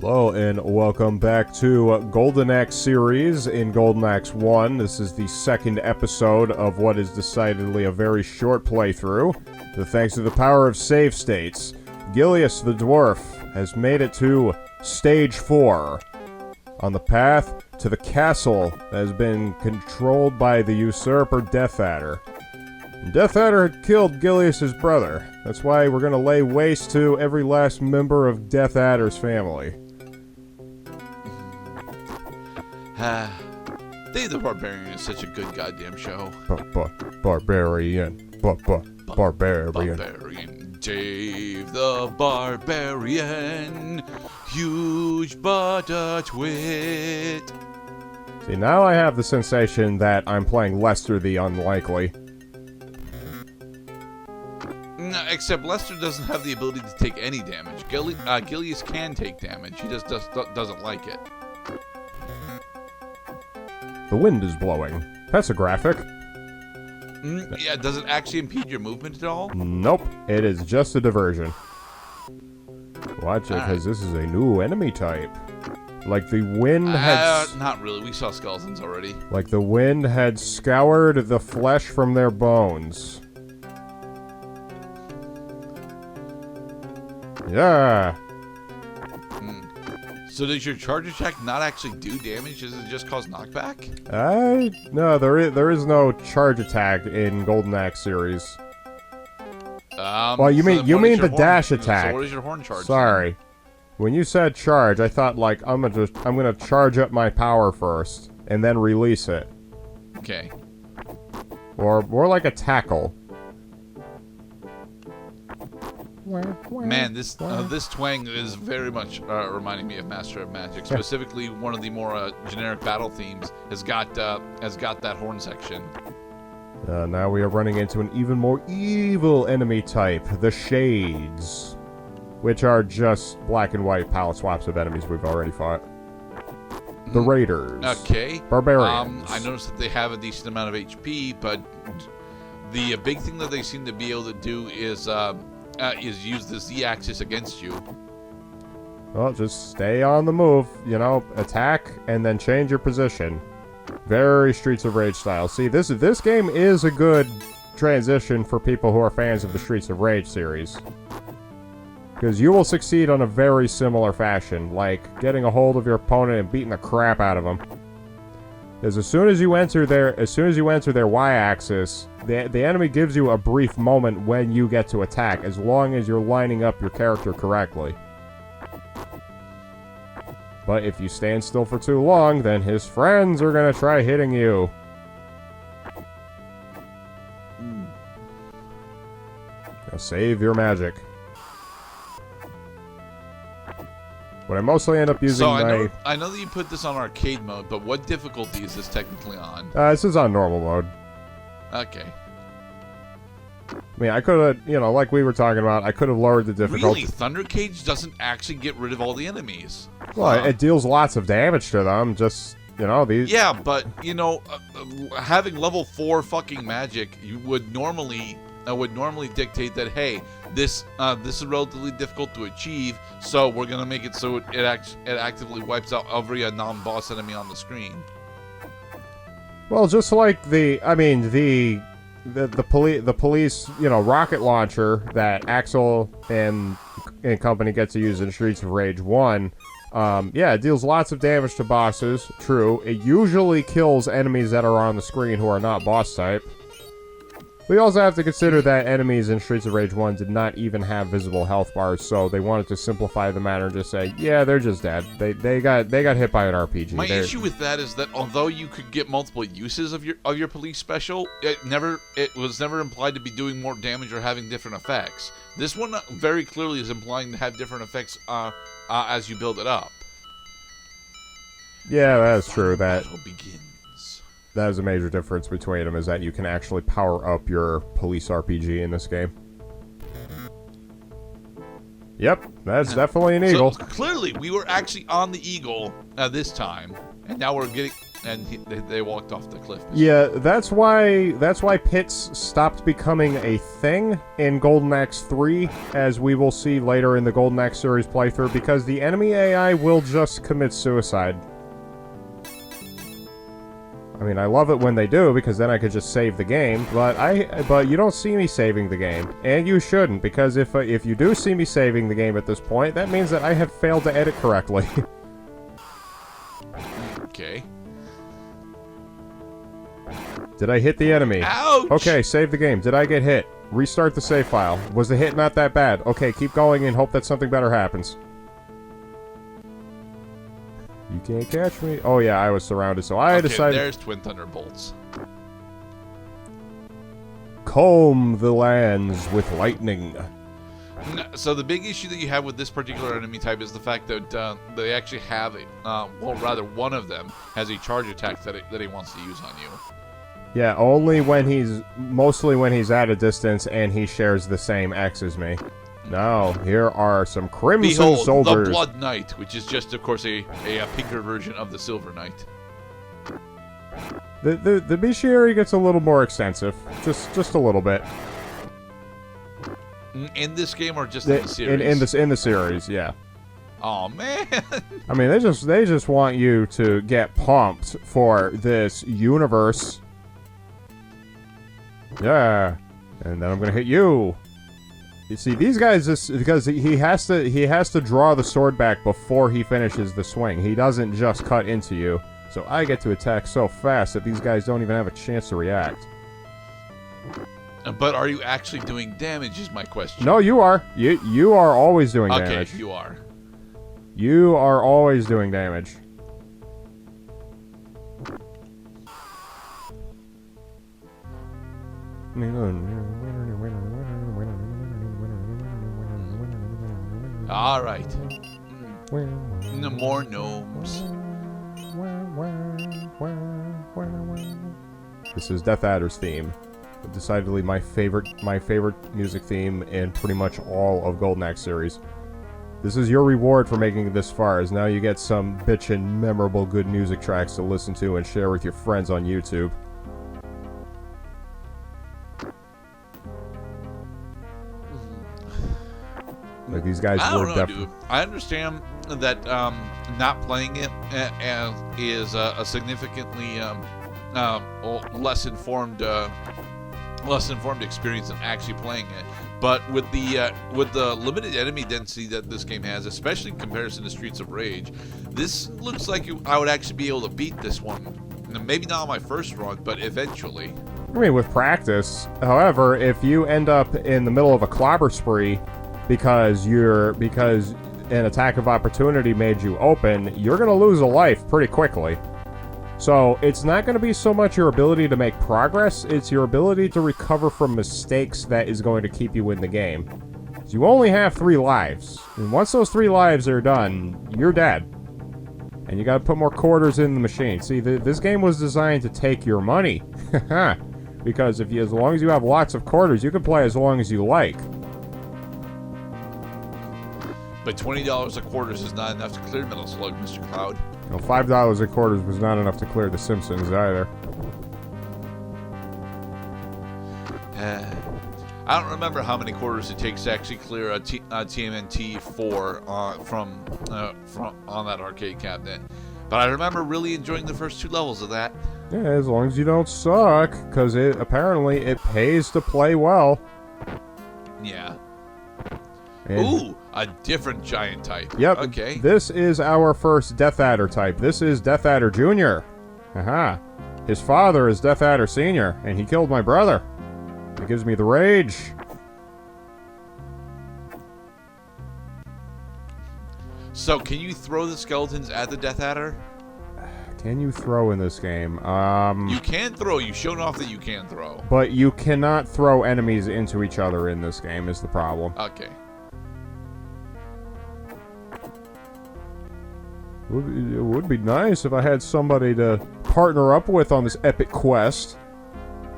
Hello and welcome back to Golden Axe series in Golden Axe 1. This is the second episode of what is decidedly a very short playthrough. But thanks to the power of save states, Gilius the Dwarf has made it to Stage 4, on the path to the castle that has been controlled by the usurper Death Adder. Death Adder had killed Gilius' brother. That's why we're gonna lay waste to every last member of Death Adder's family. Dave the Barbarian is such a good goddamn show. Barbarian. Barbarian. Dave the Barbarian. Huge but a twit. See, now I have the sensation that I'm playing Lester the Unlikely. No, except Lester doesn't have the ability to take any damage. Gilius can take damage. He just doesn't like it. The wind is blowing. That's a graphic. Yeah, does it actually impede your movement at all? Nope. It is just a diversion. Watch it, because this is a new enemy type. Like the wind had... Not really. We saw skeletons already. Like the wind had scoured the flesh from their bones. Yeah. So does your charge attack not actually do damage? Does it just cause knockback? No, there is no charge attack in Golden Axe series. Well, you mean the dash attack? So what is your horn charge? Sorry, then? When you said charge, I thought like I'm gonna charge up my power first and then release it. Okay. Or more like a tackle. Man, this twang is very much reminding me of Master of Magic. Specifically, one of the more generic battle themes has got that horn section. Now we are running into an even more evil enemy type, the Shades, which are just black and white palette swaps of enemies we've already fought. The Raiders. Okay. Barbarians. I noticed that they have a decent amount of HP, but the big thing that they seem to be able to do is use the Z-axis against you. Well, just stay on the move, you know, attack, and then change your position. Very Streets of Rage style. See, this game is a good transition for people who are fans of the Streets of Rage series. Because you will succeed on a very similar fashion, like getting a hold of your opponent and beating the crap out of them. Because as soon as you enter their Y-axis, the enemy gives you a brief moment when you get to attack, as long as you're lining up your character correctly. But if you stand still for too long, then his friends are gonna try hitting you. Now save your magic. What I mostly end up using so I know that you put this on arcade mode, but what difficulty is this technically on? This is on normal mode. Okay. I mean, I could have, like we were talking about, I could have lowered the difficulty. Really? Thunder Cage doesn't actually get rid of all the enemies? Well, it deals lots of damage to them, just, these... Yeah, but, having level 4 fucking magic, you would normally dictate that, hey, this is relatively difficult to achieve, so we're gonna make it so it actively wipes out every non-boss enemy on the screen. Well, just like the police, rocket launcher that Axel and company get to use in Streets of Rage 1. Yeah, it deals lots of damage to bosses. True, it usually kills enemies that are on the screen who are not boss type. We also have to consider that enemies in Streets of Rage 1 did not even have visible health bars, so they wanted to simplify the matter and just say, yeah, they're just dead. They got hit by an RPG. My issue with that is that although you could get multiple uses of your police special, it was never implied to be doing more damage or having different effects. This one very clearly is implying to have different effects as you build it up. Yeah, that's true. That battle begins. That is a major difference between them, is that you can actually power up your police RPG in this game. Yep, that's definitely an eagle. So clearly, we were actually on the eagle this time, and now we're getting... and they walked off the cliff. Yeah, that's why pits stopped becoming a thing in Golden Axe 3, as we will see later in the Golden Axe series playthrough, because the enemy AI will just commit suicide. I mean, I love it when they do, because then I could just save the game, but you don't see me saving the game. And you shouldn't, because if you do see me saving the game at this point, that means that I have failed to edit correctly. Okay. Did I hit the enemy? Ouch! Okay, save the game. Did I get hit? Restart the save file. Was the hit not that bad? Okay, keep going and hope that something better happens. You can't catch me. Oh yeah, I was surrounded, so I decided... there's Twin Thunderbolts. Comb the lands with lightning. So the big issue that you have with this particular enemy type is the fact that they actually have well, rather one of them has a charge attack that he wants to use on you. Yeah, mostly when he's at a distance and he shares the same X as me. Now, here are some Crimson Behold, Soldiers. the Blood Knight, which is just, of course, a pinker version of the Silver Knight. The bestiary gets a little more extensive, just a little bit. In this game or just in the series? In the series, yeah. Oh man! I mean, they just want you to get pumped for this universe. Yeah, and then I'm gonna hit you. You see, these guys because he has to draw the sword back before he finishes the swing. He doesn't just cut into you. So I get to attack so fast that these guys don't even have a chance to react. But are you actually doing damage is my question. No, you are. You are always doing damage. Okay, you are. You are always doing damage. All right. No more gnomes. This is Death Adder's theme. Decidedly my favorite music theme in pretty much all of Golden Axe series. This is your reward for making it this far, as now you get some bitchin' memorable good music tracks to listen to and share with your friends on YouTube. Like these guys were definitely... I understand that not playing it is a significantly less informed experience than actually playing it. But with the limited enemy density that this game has, especially in comparison to Streets of Rage, this looks like I would actually be able to beat this one. Maybe not on my first run, but eventually. I mean, with practice. However, if you end up in the middle of a clobber spree because an attack of opportunity made you open, you're gonna lose a life pretty quickly. So, it's not going to be so much your ability to make progress, it's your ability to recover from mistakes that is going to keep you in the game. So you only have 3 lives, and once those 3 lives are done, you're dead. And you gotta put more quarters in the machine. See, this game was designed to take your money. Because as long as you have lots of quarters, you can play as long as you like. But $20 a quarters is not enough to clear Metal Slug, Mr. Cloud. Well, $5 a quarters was not enough to clear The Simpsons either. I don't remember how many quarters it takes to actually clear a TMNT 4 from on that arcade cabinet. But I remember really enjoying the first 2 levels of that. Yeah, as long as you don't suck, because apparently it pays to play well. Yeah. And ooh, a different giant type. Yep. Okay. This is our first Death Adder type. This is Death Adder Jr. Haha. His father is Death Adder Sr., and he killed my brother. It gives me the rage. So, can you throw the skeletons at the Death Adder? Can you throw in this game? You can throw. You've shown off that you can throw. But you cannot throw enemies into each other in this game is the problem. Okay. It would be nice if I had somebody to partner up with on this epic quest.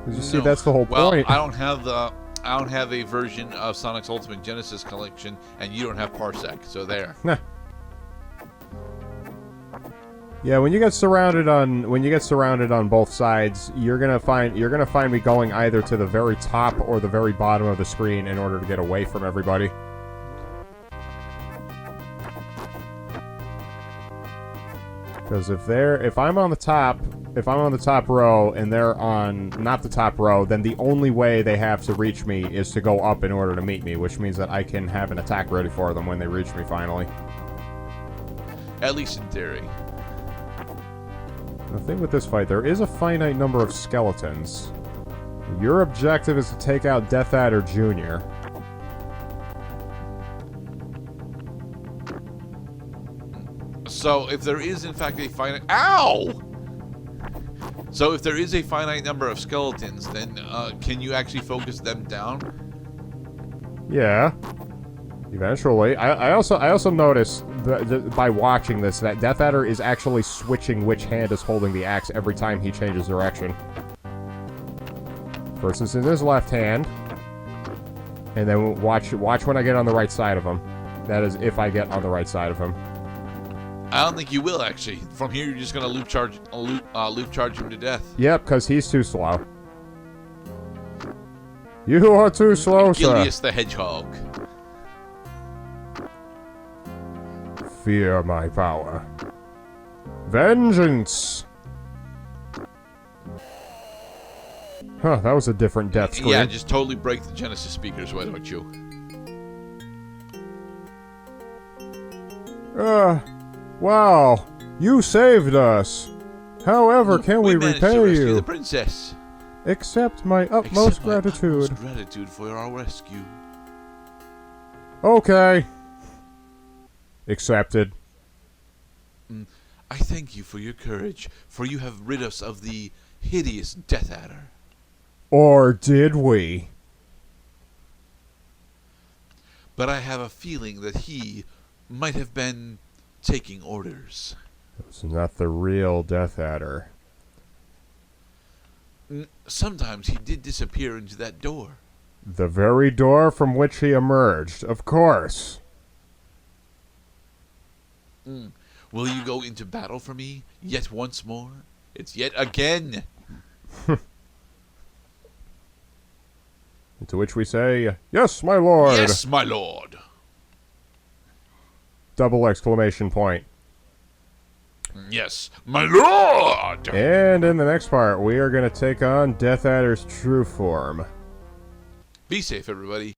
Because you see, that's the whole point. I don't have a version of Sonic's Ultimate Genesis collection, and you don't have Parsec, so there. Nah. Yeah, when you get surrounded on both sides, you're gonna find me going either to the very top or the very bottom of the screen in order to get away from everybody. Because if I'm on the top row and they're on not the top row, then the only way they have to reach me is to go up in order to meet me, which means that I can have an attack ready for them when they reach me finally. At least in theory. The thing with this fight, there is a finite number of skeletons. Your objective is to take out Death Adder Jr. So if there is in fact a finite... Ow! So if there is a finite number of skeletons, then can you actually focus them down? Yeah. Eventually. I also noticed by watching this that Death Adder is actually switching which hand is holding the axe every time he changes direction. First it's in his left hand, and then watch when I get on the right side of him. That is if I get on the right side of him. I don't think you will actually. From here, you're just gonna loop charge him to death. Yep, because he's too slow. You are too slow, sir. Gilius the Hedgehog. Fear my power. Vengeance! Huh, that was a different death screen. Yeah, just totally break the Genesis speakers, why don't you? Wow. You saved us. However, can we managed repay to rescue you? the princess. Accept my utmost gratitude. Utmost gratitude for our rescue. Okay. Accepted. I thank you for your courage, for you have rid us of the hideous Death Adder. Or did we? But I have a feeling that he might have been taking orders. It's not the real Death Adder. Sometimes he did disappear into that door. The very door from which he emerged, of course. Will you go into battle for me yet once more? It's yet again. To which we say, yes, my lord. Yes, my lord. Double exclamation point. Yes, my lord. And in the next part, we are going to take on Death Adder's true form. Be safe, everybody.